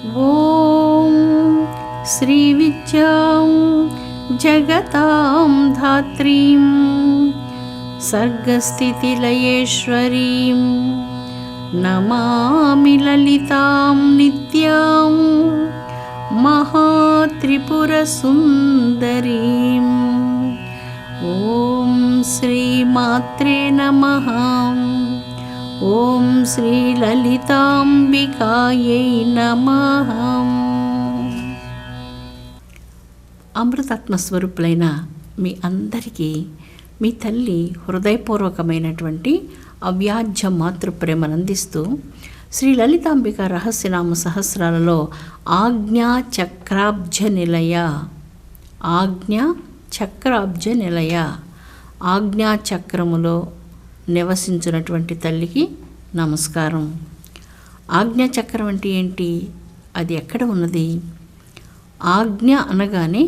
ఓం శ్రీ విద్యాం జగతాం ధాత్రీం సర్గస్థితిలయేశ్వరీం నమామి లలితాం నిత్యాం మహాత్రిపురసుందరీం. ఓం శ్రీమాత్రే నమః. ఓం శ్రీ లలితాంబికాయై నమః. అమృతాత్మస్వరూపులైన మీ అందరికీ మీ తల్లి హృదయపూర్వకమైనటువంటి అవ్యాజ్య మాతృప్రేమనందిస్తూ శ్రీ లలితాంబిక రహస్యనామ సహస్రాలలో ఆజ్ఞా చక్రాబ్జ నిలయ, ఆజ్ఞా చక్రాబ్జ నిలయ, ఆజ్ఞాచక్రములో నివసించినటువంటి తల్లికి నమస్కారం. ఆజ్ఞాచక్రం అంటే ఏంటి? అది ఎక్కడ ఉన్నది? ఆజ్ఞ అనగానే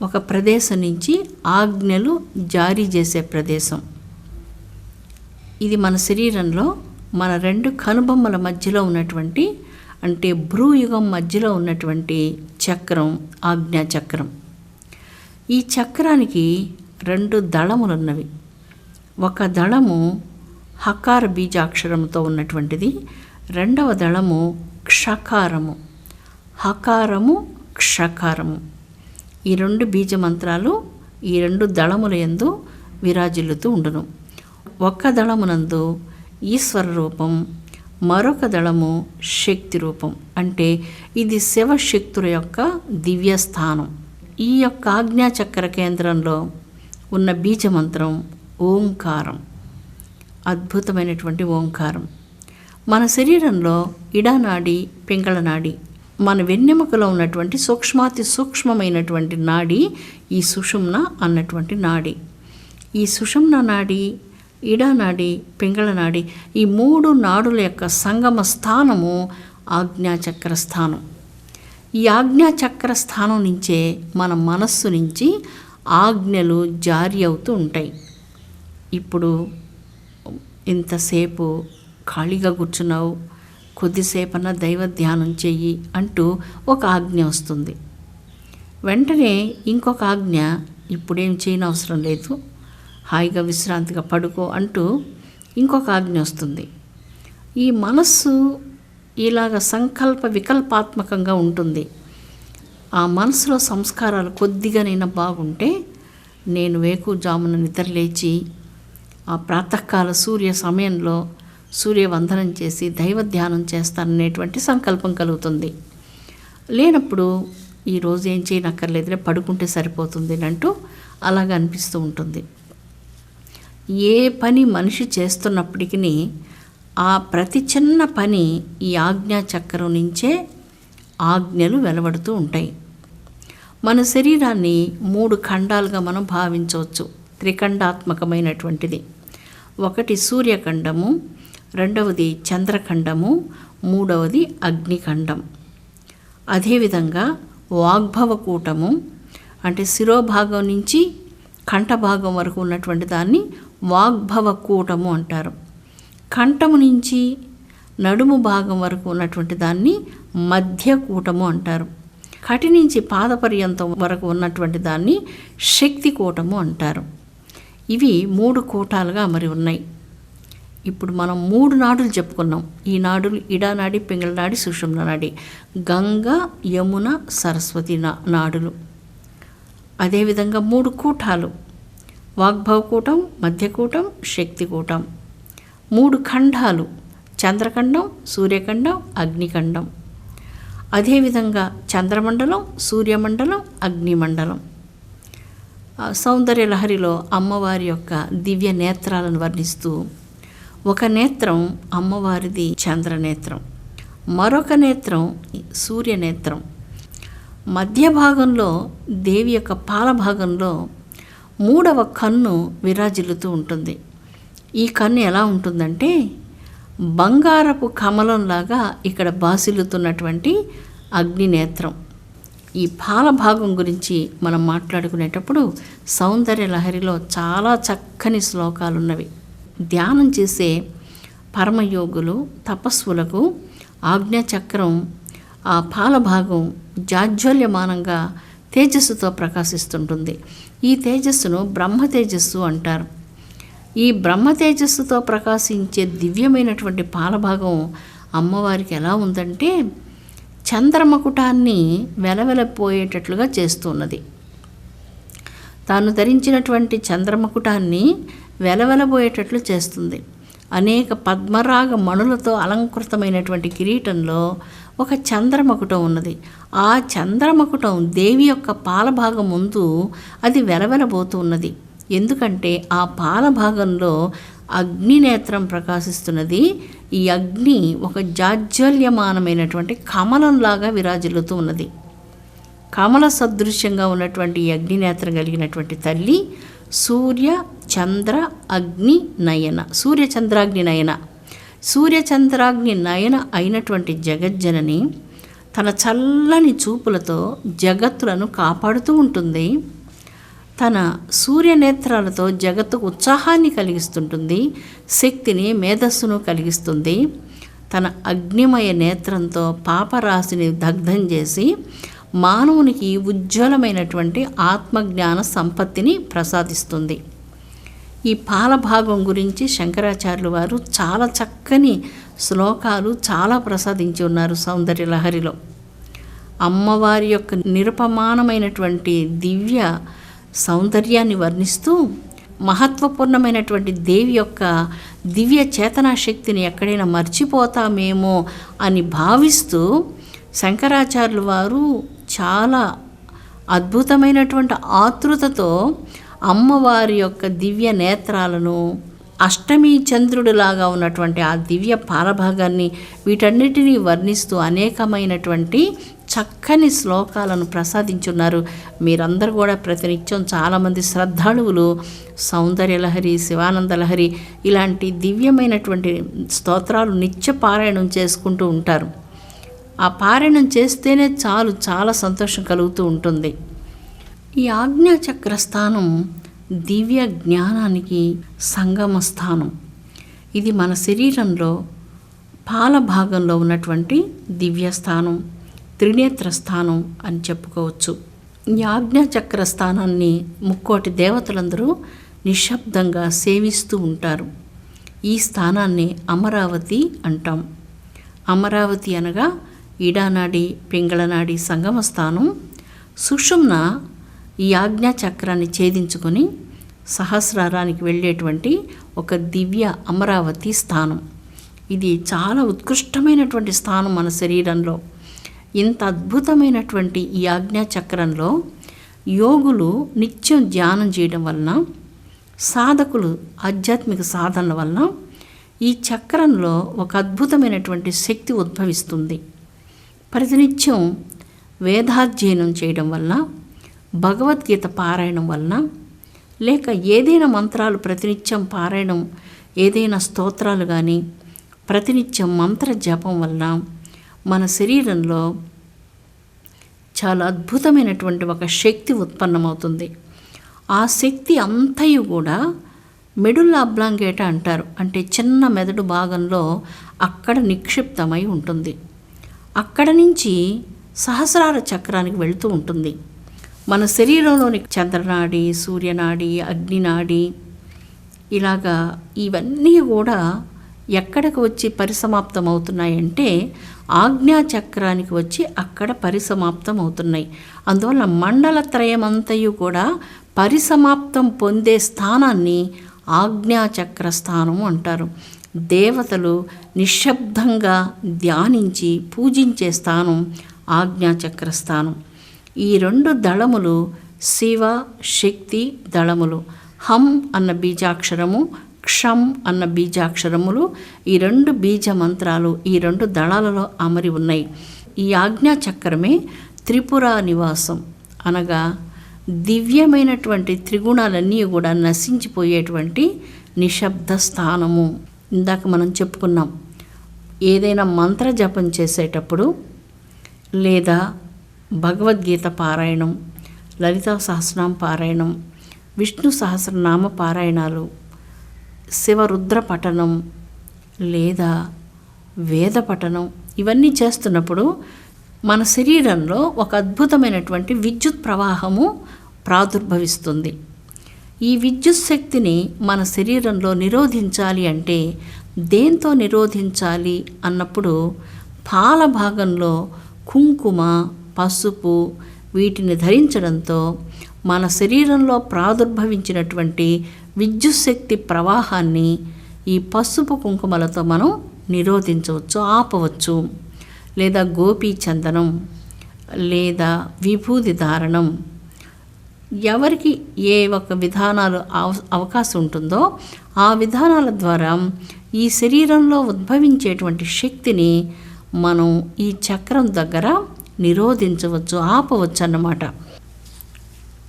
ఒక ప్రదేశం నుంచి ఆజ్ఞలు జారీ చేసే ప్రదేశం. ఇది మన శరీరంలో మన రెండు కనుబొమ్మల మధ్యలో ఉన్నటువంటి, అంటే భ్రూయుగం మధ్యలో ఉన్నటువంటి చక్రం ఆజ్ఞాచక్రం. ఈ చక్రానికి రెండు దళములున్నవి. ఒక దళము హకార బీజాక్షరంతో ఉన్నటువంటిది, రెండవ దళము క్షకారము. హకారము క్షకారము ఈ రెండు బీజమంత్రాలు ఈ రెండు దళముల యందు విరాజిల్లుతూ ఉండును. ఒక్క దళమునందు ఈశ్వర రూపం, మరొక దళము శక్తి రూపం. అంటే ఇది శివశక్తుల యొక్క దివ్యస్థానం. ఈ యొక్క ఆజ్ఞాచక్ర కేంద్రంలో ఉన్న బీజమంత్రం ఓంకారం, అద్భుతమైనటువంటి ఓంకారం. మన శరీరంలో ఇడానాడి, పింగళనాడి, మన వెన్నెముకలో ఉన్నటువంటి సూక్ష్మాతి సూక్ష్మమైనటువంటి నాడి ఈ సుషుమ్న అన్నటువంటి నాడి. ఈ సుషుమ్న నాడి, ఇడానాడి, పింగళనాడి, ఈ మూడు నాడుల యొక్క సంగమ స్థానము ఆజ్ఞాచక్ర స్థానం. ఈ ఆజ్ఞాచక్ర స్థానం నుంచే మన మనస్సు నుంచి ఆజ్ఞలు జారీ అవుతూ ఉంటాయి. ఇప్పుడు ఇంతసేపు ఖాళీగా కూర్చున్నావు, కొద్దిసేపన్నా దైవ ధ్యానం చెయ్యి అంటూ ఒక ఆజ్ఞ వస్తుంది. వెంటనే ఇంకొక ఆజ్ఞ, ఇప్పుడేం చేయనవసరం లేదు, హాయిగా విశ్రాంతిగా పడుకో అంటూ ఇంకొక ఆజ్ఞ వస్తుంది. ఈ మనస్సు ఇలాగ సంకల్ప వికల్పాత్మకంగా ఉంటుంది. ఆ మనసులో సంస్కారాలు కొద్దిగానైనా బాగుంటే నేను వేకువజామున నిద్రలేచి ఆ ప్రాతకాల సూర్య సమయంలో సూర్యవందనం చేసి దైవ ధ్యానం చేస్తాననేటువంటి సంకల్పం కలుగుతుంది. లేనప్పుడు ఈరోజు ఏం చేయనక్కర్లేదులే, పడుకుంటే సరిపోతుంది అంటూ అలాగ అనిపిస్తూ ఉంటుంది. ఏ పని మనిషి చేస్తున్నప్పటికీ ఆ ప్రతి చిన్న పని ఈ ఆజ్ఞాచక్రం నుంచే ఆజ్ఞలు వెలువడుతూ ఉంటాయి. మన శరీరాన్ని 3 ఖండాలుగా మనం భావించవచ్చు. త్రిఖండాత్మకమైనటువంటిది. ఒకటి సూర్యఖండము, రెండవది చంద్రఖండము, మూడవది అగ్నిఖండం. అదేవిధంగా వాగ్భవకూటము, అంటే శిరోభాగం నుంచి కంఠభాగం వరకు ఉన్నటువంటి దాన్ని వాగ్భవకూటము అంటారు. కంఠము నుంచి నడుము భాగం వరకు ఉన్నటువంటి దాన్ని మధ్యకూటము అంటారు. కటి నుంచి పాదపర్యంతం వరకు ఉన్నటువంటి దాన్ని శక్తికూటము అంటారు. ఇవి 3 కూటాలుగా మరి ఉన్నాయి. ఇప్పుడు మనం 3 నాడులు చెప్పుకున్నాం. ఈ నాడులు ఇడానాడి, పింగళనాడి, సుషుమ్న నాడి, గంగా, యమున, సరస్వతి నాడులు. అదేవిధంగా 3 కూటాలు, వాగ్భవకూటం, మధ్యకూటం, శక్తికూటం. 3 ఖండాలు, చంద్రఖండం, సూర్యఖండం, అగ్నిఖండం. అదేవిధంగా చంద్రమండలం, సూర్యమండలం, అగ్నిమండలం. సౌందర్య లహరిలో అమ్మవారి యొక్క దివ్య నేత్రాలను వర్ణిస్తూ, ఒక నేత్రం అమ్మవారిది చంద్రనేత్రం, మరొక నేత్రం సూర్యనేత్రం. మధ్య భాగంలో దేవి యొక్క పాలభాగంలో 3వ కన్ను విరాజిల్లుతూ ఉంటుంది. ఈ కన్ను ఎలా ఉంటుందంటే బంగారపు కమలంలాగా ఇక్కడ బాసిల్లుతున్నటువంటి అగ్నినేత్రం. ఈ పాలభాగం గురించి మనం మాట్లాడుకునేటప్పుడు సౌందర్య లహరిలో చాలా చక్కని శ్లోకాలున్నవి. ధ్యానం చేసే పరమయోగులు, తపస్సులకు ఆజ్ఞాచక్రం ఆ పాల భాగం జాజ్వల్యమానంగా తేజస్సుతో ప్రకాశిస్తుంటుంది. ఈ తేజస్సును బ్రహ్మ తేజస్సు అంటారు. ఈ బ్రహ్మ తేజస్సుతో ప్రకాశించే దివ్యమైనటువంటి పాలభాగం అమ్మవారికి ఎలా ఉందంటే చంద్రమకుటాన్ని వెలవెలపోయేటట్లుగా చేస్తున్నది. తాను ధరించినటువంటి చంద్రమకుటాన్ని వెలవెలబోయేటట్లు చేస్తుంది. అనేక పద్మరాగ మణులతో అలంకృతమైనటువంటి కిరీటంలో ఒక చంద్రమకుటం ఉన్నది. ఆ చంద్రమకుటం దేవి యొక్క పాలభాగం ముందు అది వెలవెలబోతూ ఉన్నది. ఎందుకంటే ఆ పాలభాగంలో అగ్ని నేత్రం ప్రకాశిస్తున్నది. ఈ అగ్ని ఒక జాజ్వల్యమానమైనటువంటి కమలంలాగా విరాజిల్లుతూ ఉన్నది. కమల సదృశ్యంగా ఉన్నటువంటి ఈ అగ్నినేత్రం కలిగినటువంటి తల్లి సూర్య చంద్ర అగ్ని నయన, సూర్యచంద్రాగ్ని నయన, సూర్యచంద్రాగ్ని నయన అయినటువంటి జగజ్జనని తన చల్లని చూపులతో జగత్తులను కాపాడుతూ ఉంటుంది. తన సూర్యనేత్రాలతో జగత్తుకు ఉత్సాహాన్ని కలిగిస్తుంటుంది, శక్తిని మేధస్సును కలిగిస్తుంది. తన అగ్నిమయ నేత్రంతో పాపరాశిని దగ్ధం చేసి మానవునికి ఉజ్వలమైనటువంటి ఆత్మజ్ఞాన సంపత్తిని ప్రసాదిస్తుంది. ఈ పాలభాగం గురించి శంకరాచార్యులు వారు చాలా చక్కని శ్లోకాలు చాలా ప్రసాదించి ఉన్నారు సౌందర్యలహరిలో. అమ్మవారి యొక్క నిరుపమానమైనటువంటి దివ్య సౌందర్యాన్ని వర్ణిస్తూ మహత్వపూర్ణమైనటువంటి దేవి యొక్క దివ్య చేతనా శక్తిని ఎక్కడైనా మర్చిపోతామేమో అని భావిస్తూ శంకరాచార్యులు వారు చాలా అద్భుతమైనటువంటి ఆతృతతో అమ్మవారి యొక్క దివ్య నేత్రాలను, అష్టమి చంద్రుడిలాగా ఉన్నటువంటి ఆ దివ్య పాలభాగాన్ని, వీటన్నిటినీ వర్ణిస్తూ అనేకమైనటువంటి చక్కని శ్లోకాలను ప్రసాదించున్నారు. మీరందరూ కూడా ప్రతినిత్యం చాలామంది శ్రద్ధాళువులు సౌందర్యలహరి, శివానందలహరి ఇలాంటి దివ్యమైనటువంటి స్తోత్రాలు నిత్య పారాయణం చేసుకుంటూ ఉంటారు. ఆ పారాయణం చేస్తేనే చాలు, చాలా సంతోషం కలుగుతూ ఉంటుంది. ఈ ఆజ్ఞాచక్ర స్థానం దివ్య జ్ఞానానికి సంగమ స్థానం. ఇది మన శరీరంలో పాల భాగంలో ఉన్నటువంటి దివ్య స్థానం, త్రినేత్ర స్థానం అని చెప్పుకోవచ్చు. ఈ ఆజ్ఞాచక్ర స్థానాన్ని ముక్కోటి దేవతలందరూ నిశ్శబ్దంగా సేవిస్తూ ఉంటారు. ఈ స్థానాన్ని అమరావతి అంటాం. అమరావతి అనగా ఈడానాడి పింగళనాడి సంగమ స్థానం. సుషుమ్న ఈ ఆజ్ఞాచక్రాన్ని ఛేదించుకొని సహస్రారానికి వెళ్ళేటువంటి ఒక దివ్య అమరావతి స్థానం. ఇది చాలా ఉత్కృష్టమైనటువంటి స్థానం మన శరీరంలో. ఇంత అద్భుతమైనటువంటి ఈ ఆజ్ఞాచక్రంలో యోగులు నిత్యం ధ్యానం చేయడం వలన, సాధకులు ఆధ్యాత్మిక సాధనల వలన ఈ చక్రంలో ఒక అద్భుతమైనటువంటి శక్తి ఉద్భవిస్తుంది. ప్రతినిత్యం వేదాధ్యయనం చేయడం వలన, భగవద్గీత పారాయణం వలన, లేక ఏదైనా మంత్రాలు ప్రతినిత్యం పారాయణం, ఏదైనా స్తోత్రాలు కానీ ప్రతినిత్యం మంత్ర జపం వలన మన శరీరంలో చాలా అద్భుతమైనటువంటి ఒక శక్తి ఉత్పన్నమవుతుంది. ఆ శక్తి అంతయు కూడా మెడుల్లా అబ్లాంగేటా అంటారు. అంటే చిన్న మెదడు భాగంలో అక్కడ నిక్షిప్తమై ఉంటుంది. అక్కడ నుంచి సహస్రార చక్రానికి వెళుతూ ఉంటుంది. మన శరీరంలోని చంద్రనాడి, సూర్యనాడి, అగ్నినాడి ఇలాగా ఇవన్నీ కూడా ఎక్కడికి వచ్చి పరిసమాప్తం అవుతున్నాయంటే ఆజ్ఞాచక్రానికి వచ్చి అక్కడ పరిసమాప్తం అవుతున్నాయి. అందువల్ల మండలత్రయమంతయు కూడా పరిసమాప్తం పొందే స్థానాన్ని ఆజ్ఞాచక్ర స్థానము అంటారు. దేవతలు నిశ్శబ్దంగా ధ్యానించి పూజించే స్థానం ఆజ్ఞాచక్ర స్థానం. ఈ రెండు దళములు శివ శక్తి దళములు. హం అన్న బీజాక్షరము, క్షం అన్న బీజాక్షరములు, ఈ రెండు బీజ మంత్రాలు ఈ రెండు దళాలలో అమరి ఉన్నాయి. ఈ ఆజ్ఞాచక్రమే త్రిపుర నివాసం అనగా దివ్యమైనటువంటి త్రిగుణాలన్నీ కూడా నశించిపోయేటువంటి నిశ్శబ్ద స్థానము. ఇందాక మనం చెప్పుకున్నాం, ఏదైనా మంత్ర జపం చేసేటప్పుడు లేదా భగవద్గీత పారాయణం, లలితా సహస్రనామ పారాయణం, విష్ణు సహస్రనామ పారాయణాలు, శివరుద్ర పఠనం లేదా వేద పఠనం ఇవన్నీ చేస్తున్నప్పుడు మన శరీరంలో ఒక అద్భుతమైనటువంటి విద్యుత్ ప్రవాహము ప్రాదుర్భవిస్తుంది. ఈ విద్యుత్ శక్తిని మన శరీరంలో నిరోధించాలి అంటే దేంతో నిరోధించాలి అన్నప్పుడు పాల భాగంలో కుంకుమ, పసుపు వీటిని ధరించడంతో మన శరీరంలో ప్రాదుర్భవించినటువంటి విద్యుత్ శక్తి ప్రవాహాన్ని ఈ పసుపు కుంకుమలతో మనం నిరోధించవచ్చు, ఆపవచ్చు. లేదా గోపీ చందనం లేదా విభూది ధారణం, ఎవరికి ఏ ఒక విధానాలు అవకాశం ఉంటుందో ఆ విధానాల ద్వారా ఈ శరీరంలో ఉద్భవించేటువంటి శక్తిని మనం ఈ చక్రం దగ్గర నిరోధించవచ్చు, ఆపవచ్చు అన్నమాట.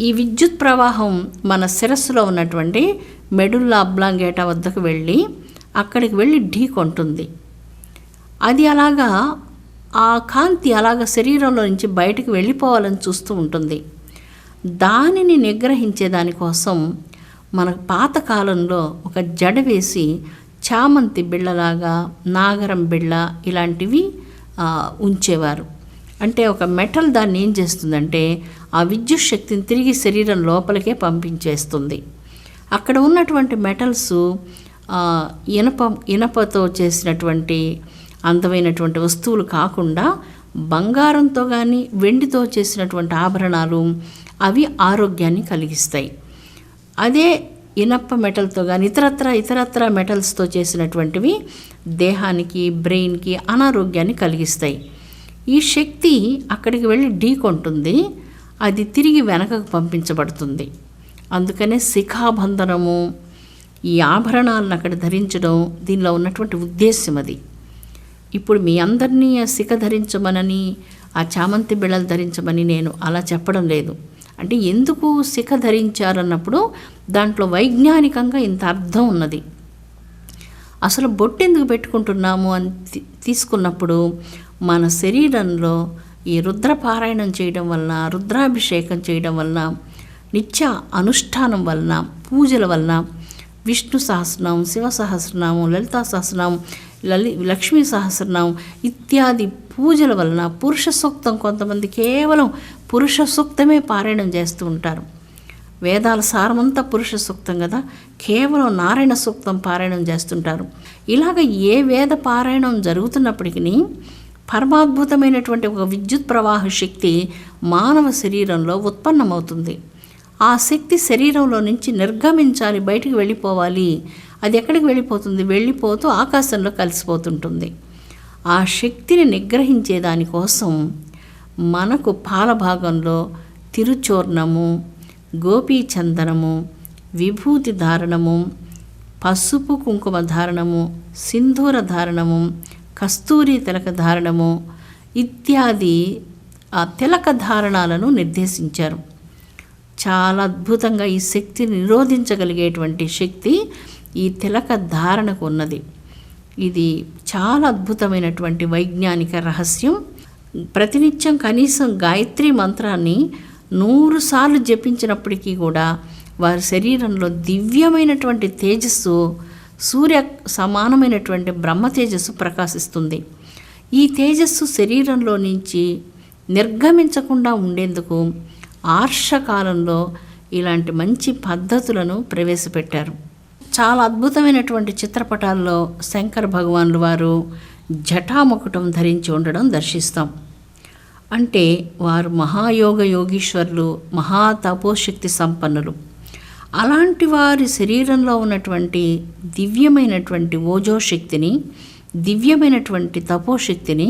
ఈ విద్యుత్ ప్రవాహం మన శిరస్సులో ఉన్నటువంటి మెడుల్లా అబ్లాంగేటా వద్దకు వెళ్ళి అక్కడికి వెళ్ళి ఢీకొంటుంది. అది అలాగా ఆ కాంతి అలాగ శరీరంలో నుంచి బయటకు వెళ్ళిపోవాలని చూస్తూ ఉంటుంది. దానిని నిగ్రహించే దానికోసం మనకు పాతకాలంలో ఒక జడ వేసి చామంతి బిళ్ళలాగా, నాగరం బిళ్ళ ఇలాంటివి ఉంచేవారు. అంటే ఒక మెటల్ దాన్ని ఏం చేస్తుందంటే ఆ విద్యుత్ శక్తిని తిరిగి శరీరం లోపలికే పంపించేస్తుంది. అక్కడ ఉన్నటువంటి మెటల్స్ ఇనపతో చేసినటువంటి అందమైనటువంటి వస్తువులు కాకుండా బంగారంతో కానీ వెండితో చేసినటువంటి ఆభరణాలు, అవి ఆరోగ్యాన్ని కలిగిస్తాయి. అదే ఇనప మెటల్తో కానీ ఇతరత్ర మెటల్స్తో చేసినటువంటివి దేహానికి, బ్రెయిన్కి అనారోగ్యాన్ని కలిగిస్తాయి. ఈ శక్తి అక్కడికి వెళ్ళి ఢీకొంటుంది, అది తిరిగి వెనకకు పంపించబడుతుంది. అందుకనే శిఖాబంధనము, ఈ ఆభరణాలను అక్కడ ధరించడం దీనిలో ఉన్నటువంటి ఉద్దేశ్యం అది. ఇప్పుడు మీ అందరినీ ఆ శిఖ ధరించమనని, ఆ చామంతి బిళ్ళలు ధరించమని నేను అలా చెప్పడం లేదు. అంటే ఎందుకు శిఖ ధరించారన్నప్పుడు దాంట్లో వైజ్ఞానికంగా ఇంత అర్థం ఉన్నది. అసలు బొట్టు ఎందుకు పెట్టుకుంటున్నాము అని తీసుకున్నప్పుడు మన శరీరంలో ఈ రుద్రపారాయణం చేయడం వలన, రుద్రాభిషేకం చేయడం వలన, నిత్య అనుష్ఠానం వలన, పూజల వలన, విష్ణు సహస్రనామం, శివ సహస్రనామం, లలితా సహస్రనామం, లక్ష్మీ సహస్రనామం ఇత్యాది పూజల వలన, పురుష సూక్తం, కొంతమంది కేవలం పురుష సూక్తమే పారాయణం చేస్తూ ఉంటారు. వేదాల సారమంతా పురుష సూక్తం కదా, కేవలం నారాయణ సూక్తం పారాయణం చేస్తుంటారు. ఇలాగ ఏ వేద పారాయణం జరుగుతున్నప్పటికీ పరమాద్భుతమైనటువంటి ఒక విద్యుత్ ప్రవాహ శక్తి మానవ శరీరంలో ఉత్పన్నమవుతుంది. ఆ శక్తి శరీరంలో నుంచి నిర్గమించాలి, బయటికి వెళ్ళిపోవాలి. అది ఎక్కడికి వెళ్ళిపోతుంది? వెళ్ళిపోతూ ఆకాశంలో కలిసిపోతుంటుంది. ఆ శక్తిని నిగ్రహించే దానికోసం మనకు పాల భాగంలో తిరుచూర్ణము, గోపీచందనము, విభూతి ధారణము, పసుపు కుంకుమ ధారణము, సింధూర ధారణము, కస్తూరి తిలక ధారణము ఇత్యాది ఆ తిలక ధారణాలను నిర్దేశించారు. చాలా అద్భుతంగా ఈ శక్తిని నిరోధించగలిగేటువంటి శక్తి ఈ తిలక ధారణకు ఉన్నది. ఇది చాలా అద్భుతమైనటువంటి వైజ్ఞానిక రహస్యం. ప్రతినిత్యం కనీసం గాయత్రి మంత్రాన్ని 100 సార్లు జపించినప్పటికీ కూడా వారి శరీరంలో దివ్యమైనటువంటి తేజస్సు, సూర్య సమానమైనటువంటి బ్రహ్మ తేజస్సు ప్రకాశిస్తుంది. ఈ తేజస్సు శరీరంలో నుంచి నిర్గమించకుండా ఉండేందుకు ఆర్షకాలంలో ఇలాంటి మంచి పద్ధతులను ప్రవేశపెట్టారు. చాలా అద్భుతమైనటువంటి చిత్రపటాల్లో శంకర భగవానులు వారు జటాముకుటం ధరించి ఉండడం దర్శిస్తాం. అంటే వారు మహాయోగ యోగీశ్వరులు, మహాతపోశక్తి సంపన్నులు. అలాంటి వారి శరీరంలో ఉన్నటువంటి దివ్యమైనటువంటి ఓజోశక్తిని, దివ్యమైనటువంటి తపోశక్తిని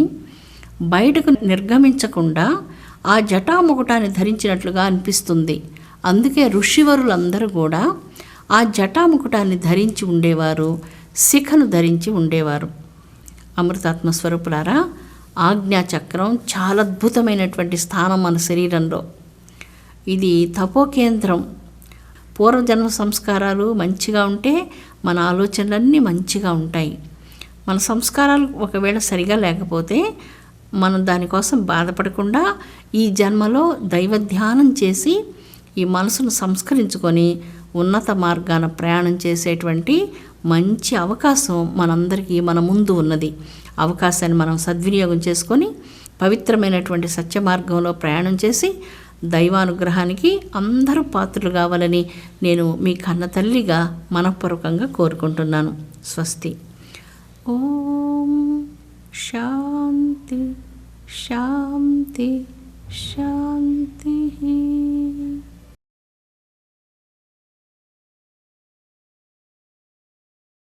బయటకు నిర్గమించకుండా ఆ జటాముకుటాన్ని ధరించినట్లుగా అనిపిస్తుంది. అందుకే ఋషివరులందరూ కూడా ఆ జటాముకుటాన్ని ధరించి ఉండేవారు, శిఖను ధరించి ఉండేవారు. అమృతాత్మ స్వరూపులారా, ఆజ్ఞాచక్రం చాలా అద్భుతమైనటువంటి స్థానం మన శరీరంలో. ఇది తపోకేంద్రం. పూర్వజన్మ సంస్కారాలు మంచిగా ఉంటే మన ఆలోచనలన్నీ మంచిగా ఉంటాయి. మన సంస్కారాలు ఒకవేళ సరిగా లేకపోతే మనం దానికోసం బాధపడకుండా ఈ జన్మలో దైవ ధ్యానం చేసి ఈ మనసును సంస్కరించుకొని ఉన్నత మార్గాన ప్రయాణం చేసేటువంటి మంచి అవకాశం మనందరికీ మన ముందు ఉన్నది. అవకాశాన్ని మనం సద్వినియోగం చేసుకొని పవిత్రమైనటువంటి సత్య మార్గంలో ప్రయాణం చేసి దైవానుగ్రహానికి అందరూ పాత్రలు కావాలని నేను మీ కన్న తల్లిగా మనఃపూర్వకంగా కోరుకుంటున్నాను. స్వస్తి. ఓం శాంతి శాంతి శాంతి.